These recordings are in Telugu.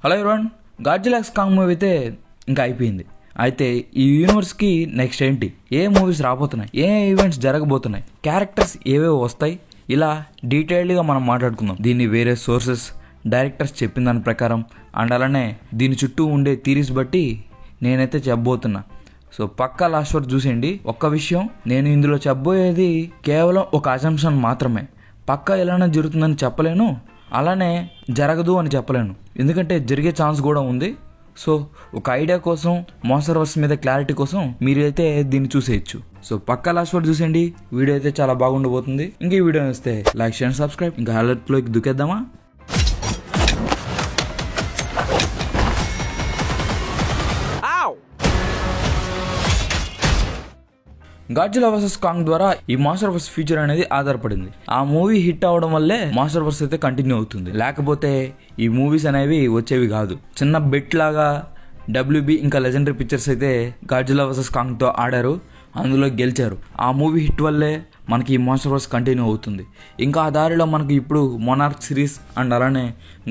Hello everyone, Godzilla x Kong movie అయితే ఇంకా అయిపోయింది. అయితే ఈ యూనివర్స్కి నెక్స్ట్ ఏంటి, ఏ మూవీస్ రాబోతున్నాయి, ఏ ఈవెంట్స్ జరగబోతున్నాయి, క్యారెక్టర్స్ ఏవేవి వస్తాయి, ఇలా డీటెయిల్డ్గా మనం మాట్లాడుకుందాం. దీన్ని వేరే సోర్సెస్, డైరెక్టర్స్ చెప్పిన దాని ప్రకారం అండ్ అలానే దీని చుట్టూ ఉండే థీరీస్ బట్టి నేనైతే చెప్పబోతున్నా. సో పక్కా లాస్ట్ వరకు చూసేయండి. ఒక్క విషయం, నేను ఇందులో చెప్పబోయేది కేవలం ఒక అజంప్షన్ మాత్రమే. పక్కా ఎలానే జరుగుతుందని చెప్పలేను, అలానే జరగదు అని చెప్పలేను, ఎందుకంటే జరిగే ఛాన్స్ కూడా ఉంది. సో ఒక ఐడియా కోసం, మోన్స్టర్వర్స్ మీద క్లారిటీ కోసం మీరైతే దీన్ని చూసేయచ్చు. సో పక్కా లాస్ట్ వరకు చూసేయండి. వీడియో అయితే చాలా బాగుండబోతుంది. ఇంకా ఈ వీడియో వస్తే లైక్, షేర్, సబ్స్క్రైబ్. ఇంకా హైలైట్లోకి దుకేద్దామా? గాడ్జిల్లా వర్సెస్ కాంగ్ ద్వారా ఈ మాన్స్టర్వర్స్ ఫ్యూచర్ అనేది ఆధారపడింది. ఆ మూవీ హిట్ అవడం వల్లే మాన్స్టర్వర్స్ అయితే కంటిన్యూ అవుతుంది, లేకపోతే ఈ మూవీస్ అనేవి వచ్చేవి కాదు. చిన్న బెట్ లాగా WB ఇంకా లెజెండరీ పిక్చర్స్ అయితే గాడ్జిల్లా వర్సెస్ కాంగ్తో ఆడారు, అందులో గెలిచారు. ఆ మూవీ హిట్ వల్లే మనకి ఈ మాన్స్టర్వర్స్ కంటిన్యూ అవుతుంది. ఇంకా ఆ దారిలో మనకి ఇప్పుడు మొనార్క్ సిరీస్ అండ్ అలానే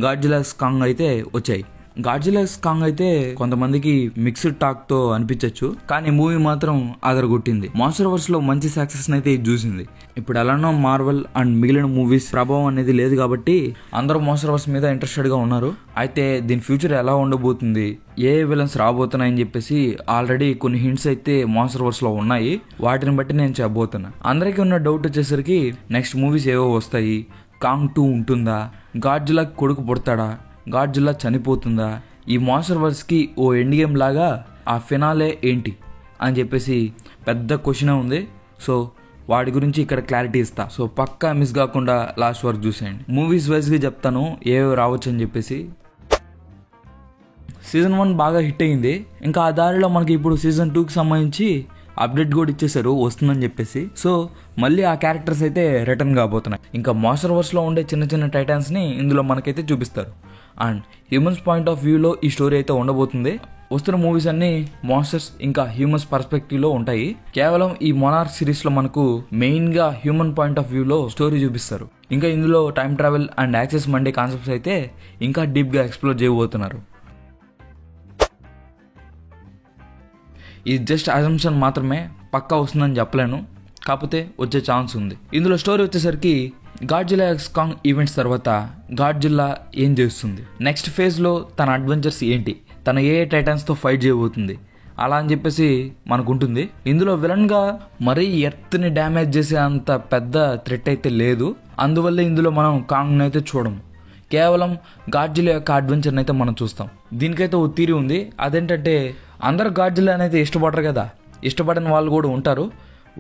గాడ్జిల్లా కాంగ్ అయితే వచ్చాయి. గాడ్జిల్లా కాంగ్ అయితే కొంతమందికి మిక్స్డ్ టాక్ తో అనిపించవచ్చు, కానీ మూవీ మాత్రం అదరగొట్టింది. మాన్స్టర్వర్స్ లో మంచి సక్సెస్ అయితే చూసింది. ఇప్పుడు ఎలానో మార్వెల్ అండ్ మిగిలిన మూవీస్ ప్రభావం అనేది లేదు కాబట్టి అందరూ మాన్స్టర్వర్స్ మీద ఇంట్రెస్టెడ్ గా ఉన్నారు. అయితే దీని ఫ్యూచర్ ఎలా ఉండబోతుంది, ఏ విలన్స్ రాబోతున్నాయని చెప్పేసి ఆల్రెడీ కొన్ని హింట్స్ అయితే మాన్స్టర్వర్స్ లో ఉన్నాయి. వాటిని బట్టి నేను చెప్పబోతున్నా. అందరికీ ఉన్న డౌట్ వచ్చేసరికి నెక్స్ట్ మూవీస్ ఏవో వస్తాయి, కాంగ్ 2 ఉంటుందా, గాడ్జిల్లా కొడుకు పుడతాడా, గాడ్జిల్లా చనిపోతుందా, ఈ మాన్స్టర్వర్స్కి ఓ ఎండ్ గేమ్ లాగా ఆ ఫినాలే ఏంటి అని చెప్పేసి పెద్ద క్వశ్చన్ ఉంది. సో వాటి గురించి ఇక్కడ క్లారిటీ ఇస్తా. సో పక్కా మిస్ కాకుండా లాస్ట్ వరకు చూసేయండి. మూవీస్ వైజ్గా చెప్తాను ఏవేవి రావచ్చు అని చెప్పేసి. సీజన్ 1 బాగా హిట్ అయింది. ఇంకా ఆ దారిలో మనకి ఇప్పుడు సీజన్ 2కి సంబంధించి అప్డేట్ కూడా ఇచ్చేసారు వస్తుందని చెప్పేసి. సో మళ్ళీ ఆ క్యారెక్టర్స్ అయితే రిటర్న్ కాబోతున్నాయి. ఇంకా మాన్స్టర్వర్స్లో ఉండే చిన్న చిన్న టైటాన్స్ని ఇందులో మనకైతే చూపిస్తారు. అండ్ హ్యూమన్స్ పాయింట్ ఆఫ్ వ్యూలో ఈ స్టోరీ అయితే ఉండబోతుంది. వస్తున్న మూవీస్ అన్ని మాన్స్టర్స్ ఇంకా హ్యూమన్స్ పర్స్పెక్టివ్ లో ఉంటాయి. కేవలం ఈ మొనార్క్ సిరీస్ లో మనకు మెయిన్ గా హ్యూమన్ పాయింట్ ఆఫ్ వ్యూ లో స్టోరీ చూపిస్తారు. ఇంకా ఇందులో time travel and access Monday concepts అయితే ఇంకా డీప్ గా ఎక్స్ప్లోర్ చేయబోతున్నారు. ఇది జస్ట్ అజంప్షన్ మాత్రమే, పక్కా వస్తుందని చెప్పలేను, కాకపోతే వచ్చే ఛాన్స్ ఉంది. ఇందులో స్టోరీ వచ్చేసరికి గాడ్జిల్లా x కాంగ్ ఈవెంట్స్ తర్వాత గాడ్జిల్లా ఏం చేస్తుంది, నెక్స్ట్ ఫేజ్లో తన అడ్వెంచర్స్ ఏంటి, తన ఏ టైటాన్స్తో ఫైట్ చేయబోతుంది, అలా అని చెప్పేసి మనకు ఉంటుంది. ఇందులో విలన్గా మరీ ఎర్త్ని డ్యామేజ్ చేసే అంత పెద్ద థ్రెట్ అయితే లేదు. అందువల్ల ఇందులో మనం కాంగ్ని అయితే చూడము, కేవలం గాడ్జిల్లా యొక్క అడ్వెంచర్ని అయితే మనం చూస్తాం. దీనికైతే ఓ థియరీ ఉంది. అదేంటంటే అందరు గాడ్జిల్లా అయితే ఇష్టపడరు కదా, ఇష్టపడని వాళ్ళు కూడా ఉంటారు.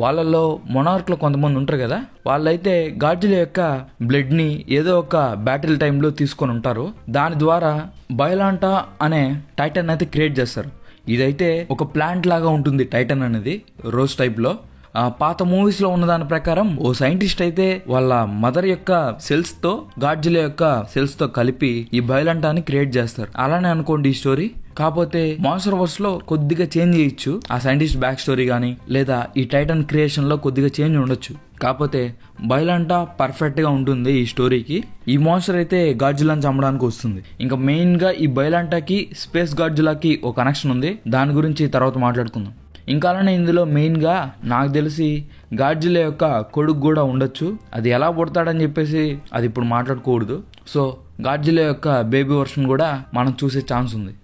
వాళ్ళల్లో మొనార్క్లో కొంతమంది ఉంటారు కదా, వాళ్ళైతే గాడ్జిల్లా యొక్క బ్లడ్ని ఏదో ఒక బ్యాటిల్ టైంలో తీసుకొని ఉంటారు. దాని ద్వారా బయలాంటా అనే టైటన్ అయితే క్రియేట్ చేస్తారు. ఇదైతే ఒక ప్లాంట్ లాగా ఉంటుంది టైటన్ అనేది, రోజ్ టైప్లో. పాత మూవీస్లో ఉన్న దాని ప్రకారం ఓ సైంటిస్ట్ అయితే వాళ్ళ మదర్ యొక్క సెల్స్తో గాడ్జిల్లా యొక్క సెల్స్తో కలిపి ఈ బయలాంటాని క్రియేట్ చేస్తారు. అలానే అనుకోండి ఈ స్టోరీ. కాకపోతే మాన్స్టర్వర్స్ లో కొద్దిగా చేంజ్ చేయొచ్చు, ఆ సైంటిస్ట్ బ్యాక్ స్టోరీ కానీ లేదా ఈ టైటన్ క్రియేషన్ లో కొద్దిగా చేంజ్ ఉండొచ్చు. కాకపోతే బయలాంటా పర్ఫెక్ట్ గా ఉంటుంది ఈ స్టోరీకి. ఈ మాన్స్టర్ అయితే గాడ్జిల్లాని చంపడానికి వస్తుంది. ఇంకా మెయిన్ గా ఈ బయలాంటాకి స్పేస్ గాడ్జిల్లాకి ఒక కనెక్షన్ ఉంది, దాని గురించి తర్వాత మాట్లాడుకుందాం. ఇంకా అలానే ఇందులో మెయిన్ గా నాకు తెలిసి గాడ్జిల్లా యొక్క కొడుకు కూడా ఉండొచ్చు. అది ఎలా పుడతాడని చెప్పేసి అది ఇప్పుడు మాట్లాడకూడదు. సో గాడ్జిల్లా యొక్క బేబీ వర్షన్ కూడా మనం చూసే ఛాన్స్ ఉంది.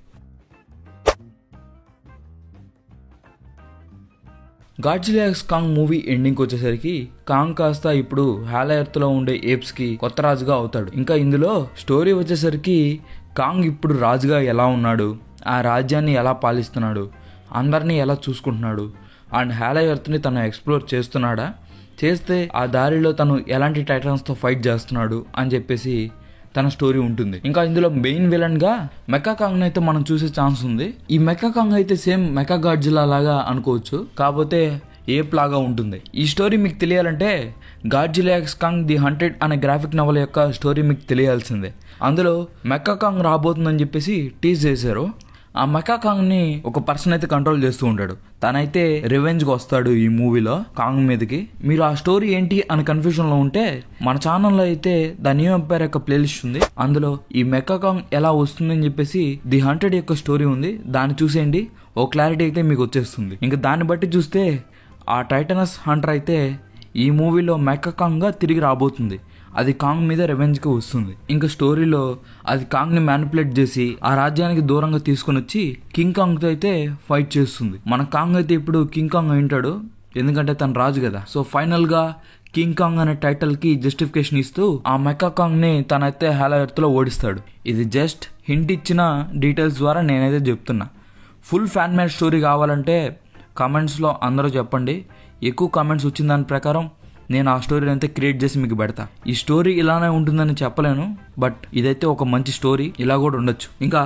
Godzilla x Kong movie ending వచ్చేసరికి కాంగ్ కాస్త ఇప్పుడు హాలా ఎర్త్లో ఉండే ఏప్స్కి కొత్త రాజుగా అవుతాడు. ఇంకా ఇందులో స్టోరీ వచ్చేసరికి కాంగ్ ఇప్పుడు రాజుగా ఎలా ఉన్నాడు, ఆ రాజ్యాన్ని ఎలా పాలిస్తున్నాడు, అందరినీ ఎలా చూసుకుంటున్నాడు, అండ్ హాలా ఎర్త్ని తను ఎక్స్ప్లోర్ చేస్తున్నాడా, చేస్తే ఆ దారిలో తను ఎలాంటి టైటాన్స్తో ఫైట్ చేస్తున్నాడు అని చెప్పేసి తన స్టోరీ ఉంటుంది. ఇంకా ఇందులో మెయిన్ విలన్ గా మెకా కాంగ్ అయితే మనం చూసే ఛాన్స్ ఉంది. ఈ మెకా కాంగ్ అయితే సేమ్ మెకా గాడ్జిల్లా లాగా అనుకోవచ్చు, కాకపోతే ఏప్ లాగా ఉంటుంది. ఈ స్టోరీ మీకు తెలియాలంటే Godzilla x Kong the haunted అనే గ్రాఫిక్ నవల యొక్క స్టోరీ మీకు తెలియాల్సిందే. అందులో మెకా కాంగ్ రాబోతుందని చెప్పేసి టీజ్ చేశారు. ఆ మెకా కాంగ్ ని ఒక పర్సన్ అయితే కంట్రోల్ చేస్తూ ఉంటాడు. తనైతే రివెంజ్ గా వస్తాడు ఈ మూవీలో కాంగ్ మీదకి. మీరు ఆ స్టోరీ ఏంటి అని కన్ఫ్యూజన్ లో ఉంటే మన ఛానల్లో అయితే ద న్యూ ఎంపైర్ యొక్క ప్లేలిస్ట్ ఉంది. అందులో ఈ మెకా కాంగ్ ఎలా వస్తుందని చెప్పేసి ది హంటెడ్ యొక్క స్టోరీ ఉంది. దాన్ని చూసేయండి, ఓ క్లారిటీ అయితే మీకు వచ్చేస్తుంది. ఇంకా దాన్ని బట్టి చూస్తే ఆ టైటానస్ హంటర్ అయితే ఈ మూవీలో మెకా కాంగ్ గా తిరిగి రాబోతుంది. అది కాంగ్ మీద రివెంజ్ గా వస్తుంది. ఇంకా స్టోరీలో అది కాంగ్ ని మ్యానిపులేట్ చేసి ఆ రాజ్యానికి దూరంగా తీసుకుని వచ్చి కింగ్ కాంగ్ తో అయితే ఫైట్ చేస్తుంది. మన కాంగ్ అయితే ఇప్పుడు కింగ్ కాంగ్ అయింటాడు, ఎందుకంటే తను రాజు కదా. సో ఫైనల్ గా కింగ్ కాంగ్ అనే టైటిల్ కి జస్టిఫికేషన్ ఇస్తూ ఆ మెకా కాంగ్ ని తనైతే హెలో ఎర్త్ లో ఓడిస్తాడు. ఇది జస్ట్ హింట్ ఇచ్చిన డీటెయిల్స్ ద్వారా నేనైతే చెప్తున్నా. ఫుల్ ఫ్యాన్ మేడ్ స్టోరీ కావాలంటే కామెంట్స్ లో అందరూ చెప్పండి. ఎక్కువ కామెంట్స్ వచ్చిన దాని ప్రకారం నేను ఆ స్టోరీని అయితే క్రియేట్ చేసి మీకు పెడతా. ఈ స్టోరీ ఇలానే ఉంటుందని చెప్పలేను, బట్ ఇదైతే ఒక మంచి స్టోరీ, ఇలా కూడా ఉండొచ్చు. ఇంకా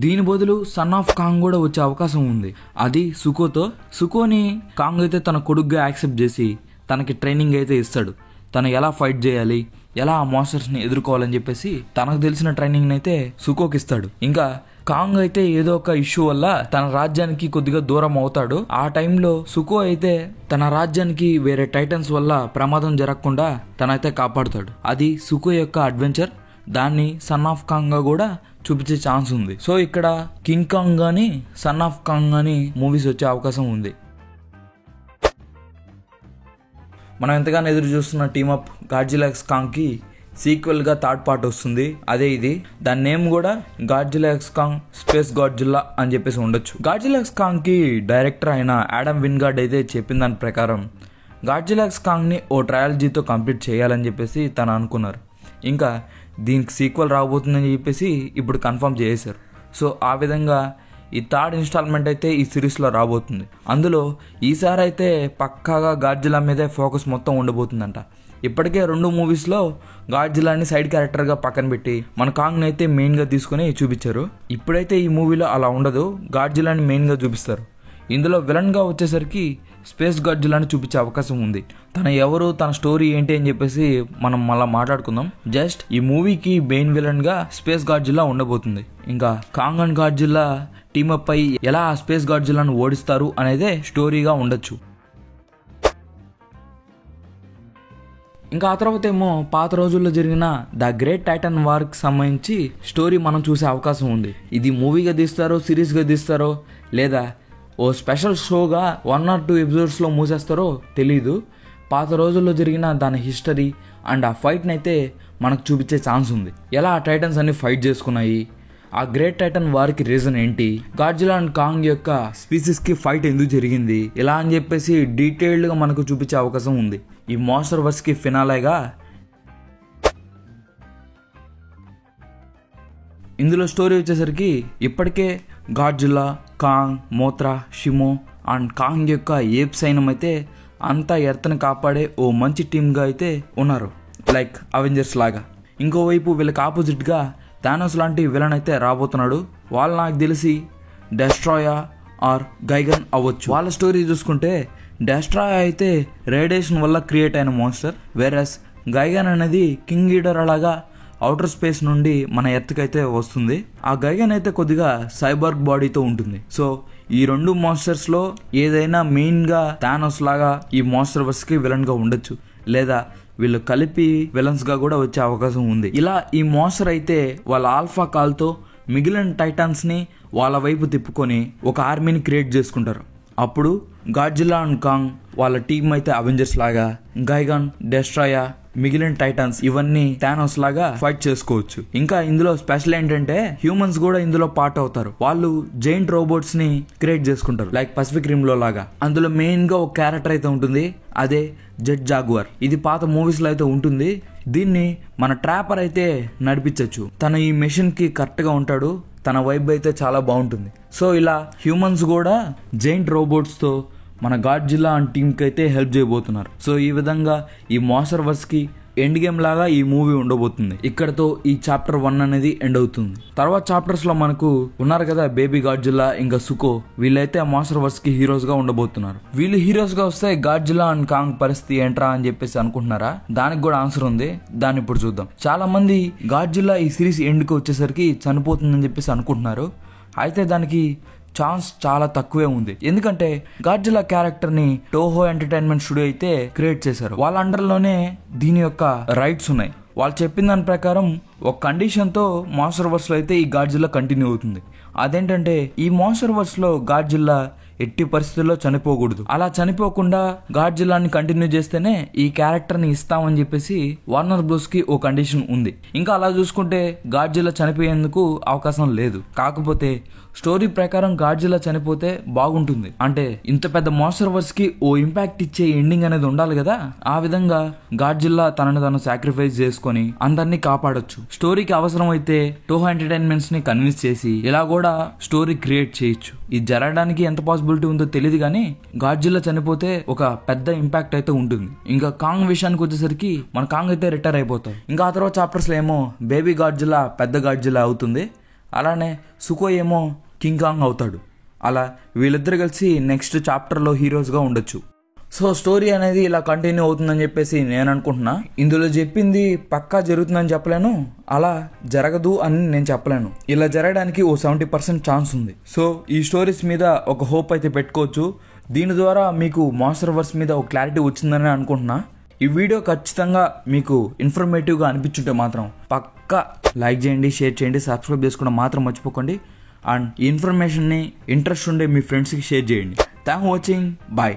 దీని బదులు సన్ ఆఫ్ కాంగ్ కూడా వచ్చే అవకాశం ఉంది. అది సుకోతో. సుకోని కాంగ్ అయితే తన కొడుకుగా యాక్సెప్ట్ చేసి తనకి ట్రైనింగ్ అయితే ఇస్తాడు. తను ఎలా ఫైట్ చేయాలి, ఎలా ఆ మాన్స్టర్స్ ని ఎదుర్కోవాలని చెప్పేసి తనకు తెలిసిన ట్రైనింగ్ అయితే సుకోకి ఇస్తాడు. ఇంకా కాంగ్ అయితే ఏదో ఒక ఇష్యూ వల్ల తన రాజ్యానికి కొద్దిగా దూరం అవుతాడు. ఆ టైంలో సుకో అయితే తన రాజ్యానికి వేరే టైటన్స్ వల్ల ప్రమాదం జరగకుండా తనైతే కాపాడుతాడు. అది సుకో యొక్క అడ్వెంచర్. దాన్ని సన్ ఆఫ్ కాంగ్ గా కూడా చూపించే ఛాన్స్ ఉంది. సో ఇక్కడ కింగ్ కాంగ్ గాని సన్ ఆఫ్ కాంగ్ గాని మూవీస్ వచ్చే అవకాశం ఉంది. మనం ఎంతగానో ఎదురు చూస్తున్న టీమప్ గాడ్జిలా ఎక్స్ కాంగ్ కి సీక్వెల్ గా థర్డ్ పార్ట్ వస్తుంది. అదే ఇది. దాని నేమ్ కూడా Godzilla X Kong space Godzilla అని చెప్పేసి ఉండొచ్చు. గాడ్జిలా ఎక్స్ కాంగ్ కి డైరెక్టర్ అయిన ఆడమ్ విన్గార్డ్ అయితే చెప్పిన దాని ప్రకారం గాడ్జిలా ఎక్స్ కాంగ్ ని ఓ ట్రయాలజీతో కంప్లీట్ చేయాలని చెప్పేసి తను అనుకున్నారు. ఇంకా దీనికి సీక్వెల్ రాబోతుందని చెప్పేసి ఇప్పుడు కన్ఫర్మ్ చేశారు. సో ఆ విధంగా ఈ థర్డ్ ఇన్స్టాల్మెంట్ అయితే ఈ సిరీస్లో రాబోతుంది. అందులో ఈసారి అయితే పక్కాగా గాడ్జిలా మీదే ఫోకస్ మొత్తం ఉండబోతుందంట. ఇప్పటికే 2 మూవీస్లో గాడ్జిలాని సైడ్ క్యారెక్టర్గా పక్కన పెట్టి మన కాంగ్ని అయితే మెయిన్గా తీసుకుని చూపించారు. ఇప్పుడైతే ఈ మూవీలో అలా ఉండదు, గాడ్జిలాని మెయిన్గా చూపిస్తారు. ఇందులో విలన్గా వచ్చేసరికి స్పేస్ గాడ్జిలాని చూపించే అవకాశం ఉంది. తన ఎవరు, తన స్టోరీ ఏంటి అని చెప్పేసి మనం మళ్ళీ మాట్లాడుకుందాం. జస్ట్ ఈ మూవీకి మెయిన్ విలన్గా స్పేస్ గాడ్జిలా ఉండబోతుంది. ఇంకా కాంగ్ అండ్ గాడ్జిలా టీమప్ అయి ఎలా ఆ స్పేస్ గాడ్జిలాను ఓడిస్తారు అనేదే స్టోరీగా ఉండొచ్చు. ఇంకా ఆ తర్వాత ఏమో పాత రోజుల్లో జరిగిన ద గ్రేట్ టైటన్ వార్కి సంబంధించి స్టోరీ మనం చూసే అవకాశం ఉంది. ఇది మూవీగా తీస్తారో, సిరీస్గా తీస్తారో, లేదా ఓ స్పెషల్ షోగా 1 or 2 ఎపిసోడ్స్లో మూసేస్తారో తెలీదు. పాత రోజుల్లో జరిగిన దాని హిస్టరీ అండ్ ఆ ఫైట్ని అయితే మనకు చూపించే ఛాన్స్ ఉంది. ఎలా ఆ టైటన్స్ అన్ని ఫైట్ చేసుకున్నాయి, ఆ గ్రేట్ టైటన్ వార్కి రీజన్ ఏంటి, గాడ్జిలా అండ్ కాంగ్ యొక్క స్పీసీస్ కి ఫైట్ ఎందుకు జరిగింది, ఇలా అని చెప్పేసి డీటెయిల్డ్ గా మనకు చూపించే అవకాశం ఉంది. ఈ మాన్స్టర్ వర్స్ కి ఫినాలేగా ఇందులో స్టోరీ వచ్చేసరికి ఇప్పటికే గాడ్జిలా, కాంగ్, మోత్రా, షిమో అండ్ కాంగ్ యొక్క ఏప్ సైన్యం అయితే అంతా ఎర్త్ని కాపాడే ఓ మంచి టీమ్గా అయితే ఉన్నారు, లైక్ అవెంజర్స్ లాగా. ఇంకోవైపు వీళ్ళకి ఆపోజిట్గా థానోస్ లాంటి విలన్ అయితే రాబోతున్నాడు. వాళ్ళు నాకు తెలిసి డెస్ట్రాయా ఆర్ గైగన్ అవ్వచ్చు. వాళ్ళ స్టోరీ చూసుకుంటే డెస్ట్రాయా అయితే రేడియేషన్ వల్ల క్రియేట్ అయిన మాన్స్టర్, వేరస్ గైగన్ అనేది కింగ్ ఈడర్ అలాగా అవుటర్ స్పేస్ నుండి మన ఎర్త్కి అయితే వస్తుంది. ఆ గైగన్ అయితే కొద్దిగా సైబర్గ్ బాడీతో ఉంటుంది. సో ఈ 2 మాన్స్టర్స్లో ఏదైనా మెయిన్గా థానోస్ లాగా ఈ మాన్స్టర్ వర్స్కి విలన్గా ఉండొచ్చు, లేదా వీళ్ళు కలిపి విలన్స్ గా కూడా వచ్చే అవకాశం ఉంది. ఇలా ఈ మాన్స్టర్ అయితే వాళ్ళ ఆల్ఫా కాల్తో మిగిలిన టైటాన్స్ ని వాళ్ళ వైపు తిప్పుకొని ఒక ఆర్మీని క్రియేట్ చేసుకుంటారు. అప్పుడు గాడ్జిలా అండ్ కాంగ్ వాళ్ళ టీం అయితే అవెంజర్స్ లాగా, గైగాన్, డెస్ట్రాయా, మిగిలిన టైటాన్స్ ఇవన్నీ థానోస్ లాగా ఫైట్ చేసుకోవచ్చు. ఇంకా ఇందులో స్పెషల్ ఏంటంటే హ్యూమన్స్ కూడా ఇందులో పార్ట్ అవుతారు. వాళ్ళు జైంట్ రోబోట్స్ ని క్రియేట్ చేసుకుంటారు, లైక్ పసిఫిక్ రిమ్ లో లాగా. అందులో మెయిన్ గా ఒక క్యారెక్టర్ అయితే ఉంటుంది, అదే జెట్ జాగ్వార్. ఇది పాత మూవీస్ లో అయితే ఉంటుంది. దీన్ని మన ట్రాపర్ అయితే నడిపించవచ్చు. తను ఈ మెషిన్ కి కరెక్ట్ గా ఉంటాడు, తన వైబ్ అయితే చాలా బాగుంటుంది. సో ఇలా హ్యూమన్స్ కూడా జైంట్ రోబోట్స్ తో మన గాడ్జిలా అండ్ టీమ్కి అయితే హెల్ప్ చేయబోతున్నారు. సో ఈ విధంగా ఈ మాన్స్టర్ వర్స్ కి ఎండ్ గేమ్ లాగా ఈ మూవీ ఉండబోతుంది. ఇక్కడతో ఈ చాప్టర్ 1 అనేది ఎండ్ అవుతుంది. తర్వాత చాప్టర్స్ లో మనకు ఉన్నారు కదా బేబీ గాడ్జిలా ఇంకా సుకో, వీళ్ళైతే ఆ మాన్స్టర్ వర్స్ కి హీరోస్ గా ఉండబోతున్నారు. వీళ్ళు హీరోస్ గా వస్తే గాడ్జిలా అండ్ కాంగ్ పరిస్థితి ఏంట్రా అని చెప్పేసి అనుకుంటున్నారా? దానికి కూడా ఆన్సర్ ఉంది, దాన్ని ఇప్పుడు చూద్దాం. చాలా మంది గాడ్జిలా ఈ సిరీస్ ఎండ్ కి వచ్చేసరికి చనిపోతుందని చెప్పేసి అనుకుంటున్నారు. అయితే దానికి ఛాన్స్ చాలా తక్కువే ఉంది. ఎందుకంటే గాడ్జిల్లా క్యారెక్టర్ ని టోహో ఎంటర్టైన్మెంట్ స్టూడియో అయితే క్రియేట్ చేశారు. వాళ్ళ అండర్లోనే దీని యొక్క రైట్స్ ఉన్నాయి. వాళ్ళు చెప్పిన దాని ప్రకారం ఒక కండిషన్తో మాస్టర్ వర్స్ లో అయితే ఈ గాడ్జిల్లా కంటిన్యూ అవుతుంది. అదేంటంటే ఈ మాస్టర్ వర్స్ లో గాడ్జిల్లా ఎట్టి పరిస్థితుల్లో చనిపోకూడదు. అలా చనిపోకుండా గాడ్జిల్లాని కంటిన్యూ చేస్తేనే ఈ క్యారెక్టర్ ని ఇస్తామని చెప్పేసి వార్నర్ బ్రోస్ కి ఓ కండిషన్ ఉంది. ఇంకా అలా చూసుకుంటే గాడ్జిల్లా చనిపోయేందుకు అవకాశం లేదు. కాకపోతే స్టోరీ ప్రకారం గాడ్జిల్లా చనిపోతే బాగుంటుంది. అంటే ఇంత పెద్ద మాస్టర్ వర్స్ కి ఓ ఇంపాక్ట్ ఇచ్చే ఎండింగ్ అనేది ఉండాలి కదా. ఆ విధంగా గాడ్జిల్లా తనను తను సాక్రిఫైస్ చేసుకొని అందరినీ కాపాడొచ్చు. స్టోరీకి అవసరం అయితే టోహో ఎంటర్టైన్మెంట్స్ ని కన్విన్స్ చేసి ఇలా కూడా స్టోరీ క్రియేట్ చేయొచ్చు. ఇది జరగడానికి ఎంత పాసిబిలిటీ ఉందో తెలియదు కానీ గాడ్జిల్లా చనిపోతే ఒక పెద్ద ఇంపాక్ట్ అయితే ఉంటుంది. ఇంకా కాంగ్ విషయానికి వచ్చేసరికి మన కాంగ్ అయితే రిటైర్ అయిపోతారు. ఇంకా ఆ తర్వాత చాప్టర్స్ లో ఏమో బేబీ గాడ్జిల్లా పెద్ద గాడ్జిల్లా అవుతుంది. అలానే సుకో ఏమో కింగ్ కాంగ్ అవుతాడు. అలా వీళ్ళిద్దరు కలిసి నెక్స్ట్ చాప్టర్లో హీరోస్గా ఉండొచ్చు. సో స్టోరీ అనేది ఇలా కంటిన్యూ అవుతుందని చెప్పేసి నేను అనుకుంటున్నా. ఇందులో చెప్పింది పక్కా జరుగుతుందని చెప్పలేను, అలా జరగదు అని నేను చెప్పలేను. ఇలా జరగడానికి ఓ 70% ఛాన్స్ ఉంది. సో ఈ స్టోరీస్ మీద ఒక హోప్ అయితే పెట్టుకోవచ్చు. దీని ద్వారా మీకు మాస్టర్ వర్స్ మీద ఒక క్లారిటీ వచ్చిందని అనుకుంటున్నా. ఈ వీడియో ఖచ్చితంగా మీకు ఇన్ఫర్మేటివ్గా అనిపించుంటే మాత్రం పక్కా లైక్ చేయండి, షేర్ చేయండి, సబ్స్క్రైబ్ చేసుకోవడం మాత్రం మర్చిపోకండి. అండ్ ఈ ఇన్ఫర్మేషన్ని ఇంట్రెస్ట్ ఉండే మీ ఫ్రెండ్స్కి షేర్ చేయండి. Thank watching, bye.